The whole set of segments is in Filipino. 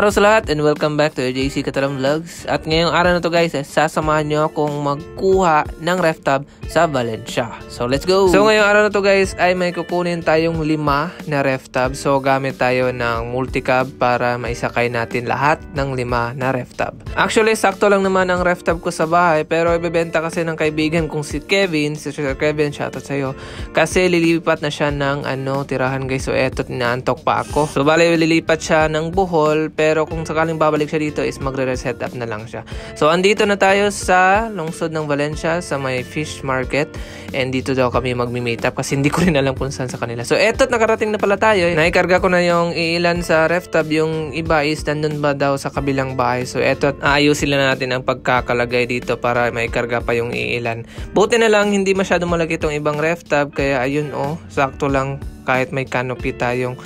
Magandang araw sa lahat and welcome back to JC Kataram Vlogs. At ngayong araw na to guys, sasamahan nyo akong magkuha ng ref tub sa Valencia. So let's go! So ngayong araw na to guys ay may kukunin tayong 5 na ref tub. So gamit tayo ng multicab para maisakay natin lahat ng 5 na ref tub. Actually sakto lang naman ang ref tub ko sa bahay, pero ibebenta kasi ng kaibigan kong si Kevin, si Sir Kevin, shoutout sa'yo. Kasi lilipat na siya ng tirahan guys. So eto, tinaantok pa ako. So bale lilipat siya ng Bohol, pero kung sakaling babalik siya dito is magre-reset up na lang siya. So andito na tayo sa lungsod ng Valencia sa may fish market, and dito daw kami magmi-meet up kasi hindi ko rin alam kung saan sa kanila. So eto, nakarating na pala tayo. Naikarga ko na yung ilan sa ref tub, yung iba is nandun ba daw sa kabilang bahay. So eto, ayusin lang natin ang pagkakalagay dito para maikarga pa yung ilan. Buti na lang hindi masyado malaki itong ibang ref tub, kaya ayun sakto lang kahit may canopy tayong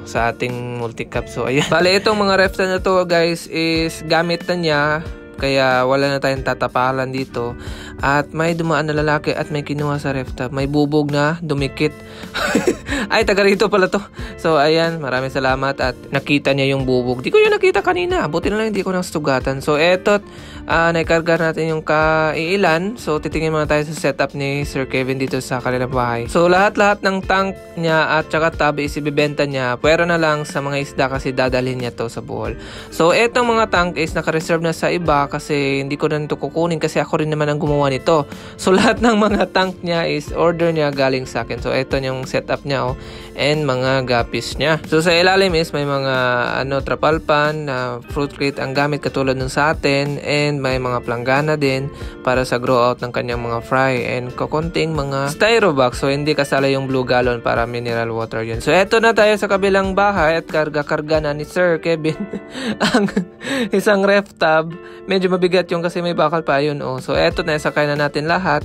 sa ating multicab. So ayan. Bale, itong mga ref tub na to guys is gamit na niya, kaya wala na tayong tatapalan dito. At may dumaan na lalaki at may kinuha sa ref tub. May bubog na dumikit. Ay, taga rito pala to. So ayan, maraming salamat at nakita niya yung bubog. Di ko yung nakita kanina. Buti na lang hindi ko nasugatan. So eto, naikarga natin yung kailan. So titingin muna tayo sa setup ni Sir Kevin dito sa kanilang bahay. So lahat-lahat ng tank niya at saka tub is ibibenta niya. Pwera na lang sa mga isda kasi dadalhin niya to sa Bohol. So etong mga tank is naka-reserve na sa iba kasi hindi ko na ito kukunin kasi ako rin naman ang gumawa nito. So lahat ng mga tank niya is order niya galing sa akin. So eto yung setup niya and mga gapis niya. So sa ilalim is may mga trapalpan, fruit crate ang gamit katulad ng sa atin, and may mga planggana din para sa grow out ng kanyang mga fry, and kakunting mga styro box. So hindi kasala yung blue gallon para mineral water yun. So eto na tayo sa kabilang bahay at karga-karga na ni Sir Kevin ang isang ref tub. Medyo mabigat yung kasi may bakal pa yun. So eto na, sakay na natin lahat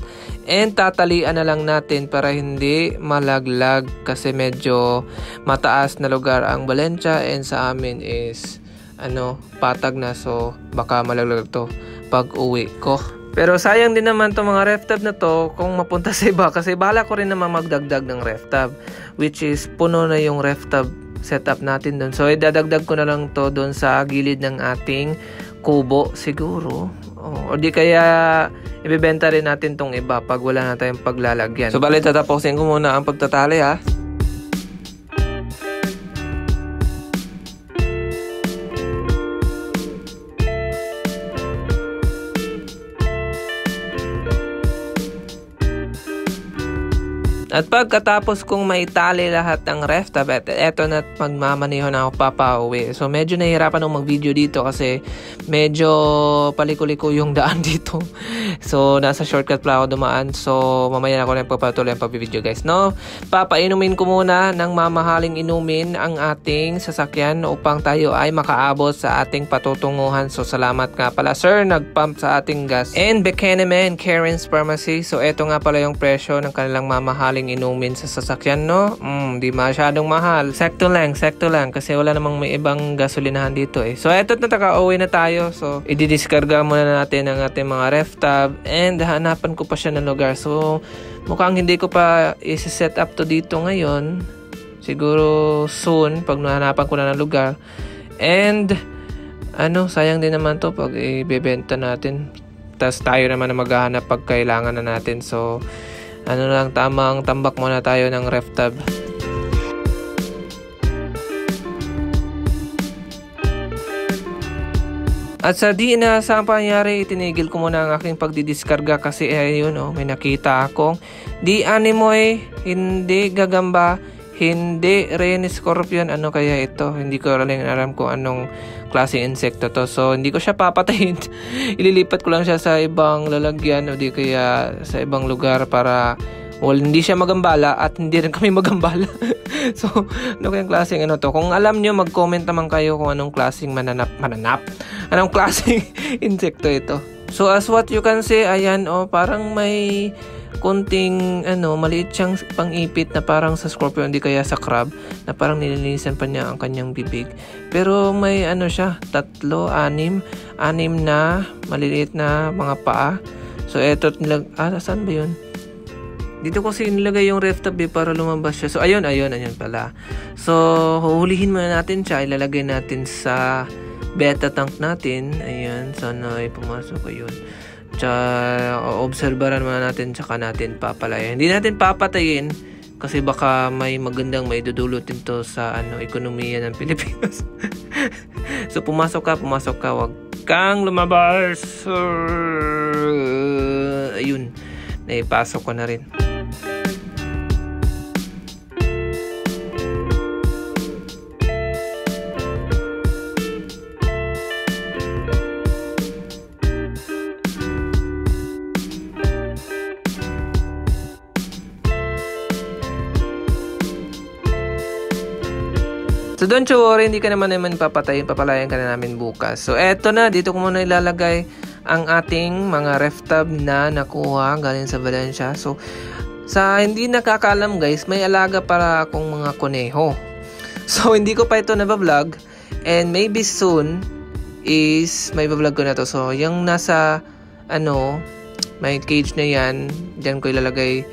and tatalian na lang natin para hindi malaglag kasi medyo mataas na lugar ang Valencia, and sa amin is patag na, so baka malaglag to pag uwi ko. Pero sayang din naman to mga ref tub na to kung mapunta sa iba, kasi bala ko rin naman magdagdag ng ref tub, which is puno na yung ref tub setup natin doon. So idadagdag ko na lang to doon sa gilid ng ating kubo siguro. O di kaya ibebenta rin natin tong iba pag wala na tayong paglalagyan. So bali, tatapusin ko muna ang pagtatali ha. At pagkatapos kong maitali lahat ng ref tub, eto na, magmamaneho na ako papauwi. So medyo nahihirapan akong mag-video dito kasi medyo paliko-liko yung daan dito. So nasa shortcut pala ako dumaan. So mamaya na ako na pagpatuloy ang pag-video guys. Papainumin ko muna ng mamahaling inumin ang ating sasakyan upang tayo ay makaabot sa ating patutunguhan. So salamat nga pala Sir, nag-pump sa ating gas. And Buchanan Karen's Pharmacy. So eto nga pala yung presyo ng kanilang mamahaling inumin sa sasakyan, di masyadong mahal. Sakto lang kasi wala namang may ibang gasolinahan dito So eto na, taka-uwi na tayo. So ididiskarga muna natin ang ating mga ref tub and hanapan ko pa siya ng lugar. So mukhang hindi ko pa i-set up to dito ngayon. Siguro soon pag nahanapan ko na ng lugar. And sayang din naman to pag ibebenta natin. Tas tayo naman na maghahanap pag kailangan na natin. So lang, tamang tambak muna tayo ng ref tub. At sa di inaasahang pangyayari, itinigil ko muna ang aking pagdidiskarga kasi may nakita akong di animoy, hindi gagamba, hindi rin scorpion. Ano kaya ito? Hindi ko rin alam kung anong klaseng insekto to. So hindi ko siya papatayin. Ililipat ko lang siya sa ibang lalagyan o di kaya sa ibang lugar para hindi siya magambala at hindi rin kami magambala. So ano kayang klaseng to? Kung alam nyo, mag-comment naman kayo kung anong klaseng mananap. Anong klaseng insekto ito. So as what you can see, ayan parang may konting maliit siyang pang-ipit na parang sa scorpion, di kaya sa crab, na parang nililinisan pa niya ang kanyang bibig. Pero may siya, 3, 6 na maliliit na mga paa. So eto, saan ba yun? Dito kasi nilagay yung ref tab para lumabas siya. So, ayun pala. So, huhulihin muna natin siya. Ilalagay natin sa beta tank natin. Ayan, sana ay pumasok. Ayun. Tsaka, obserbaran muna natin, tsaka natin papalayan. Hindi natin papatayin kasi baka may magandang maidudulot dito sa ekonomiya ng Pilipinas. So, pumasok ka. Huwag kang lumabas. Ayun. Naipasok ko na rin. So, don't you worry, hindi ka naman papatayin, papalayan ka na namin bukas. So, eto na, dito ko muna ilalagay ang ating mga ref tab na nakuha galing sa Valencia. So, sa hindi nakakaalam guys, may alaga para akong mga kuneho. So, hindi ko pa ito na-vlog, and maybe soon is may vlog ko na to. So, yung nasa, may cage na yan, dyan ko ilalagay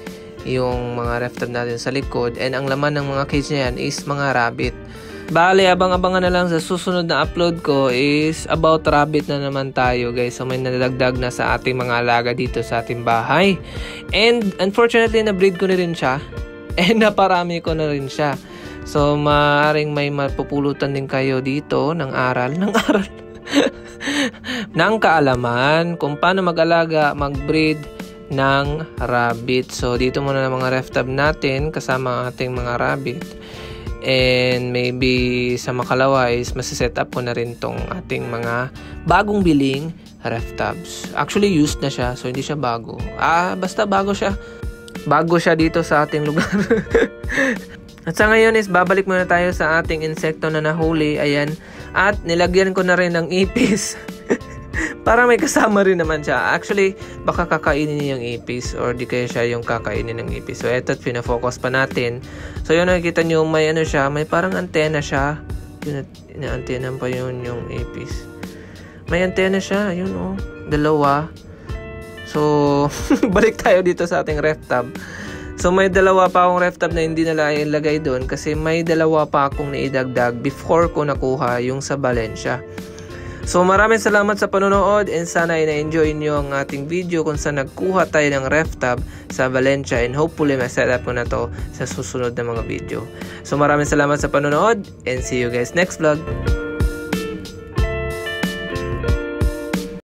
yung mga ref tab natin sa likod, and ang laman ng mga cage na yan is mga rabbit. Bale, abang-abangan na lang sa susunod na upload ko is about rabbit na naman tayo guys. So may nadagdag na sa ating mga alaga dito sa ating bahay. And unfortunately, na-breed ko na rin siya. And naparami ko na rin siya. So maaaring may mapupulutan din kayo dito ng aral. ng kaalaman kung paano mag-alaga, mag-breed ng rabbit. So dito muna ng mga ref tab natin kasama ang ating mga rabbit. And maybe sa makalawa is masiset up ko na rin tong ating mga bagong biling ref tabs. Actually used na siya, so hindi siya bago. Basta bago siya. Bago siya dito sa ating lugar. At sa ngayon is babalik muna tayo sa ating insekto na nahuli. Ayan. At nilagyan ko na rin ng ipis. Para may kasama rin naman siya. Actually, baka kakainin niya yung ipis or di kaya siya yung kakainin ng ipis. So, eto, pinafocus pa natin. So, yun, nakikita nyo, may siya, may parang antena siya. Yun, ina-antena pa yun yung ipis. May antena siya, yun dalawa. So, balik tayo dito sa ating ref tab. So, may dalawa pa akong ref tab na hindi nila ilagay doon kasi may dalawa pa akong naidagdag before ko nakuha yung sa Valencia. So maraming salamat sa panonood, and sana ay na-enjoy nyo ang ating video kung saan nagkuha tayo ng ref tab sa Valencia, and hopefully ma-set up ko na to sa susunod na mga video. So maraming salamat sa panonood, and see you guys next vlog.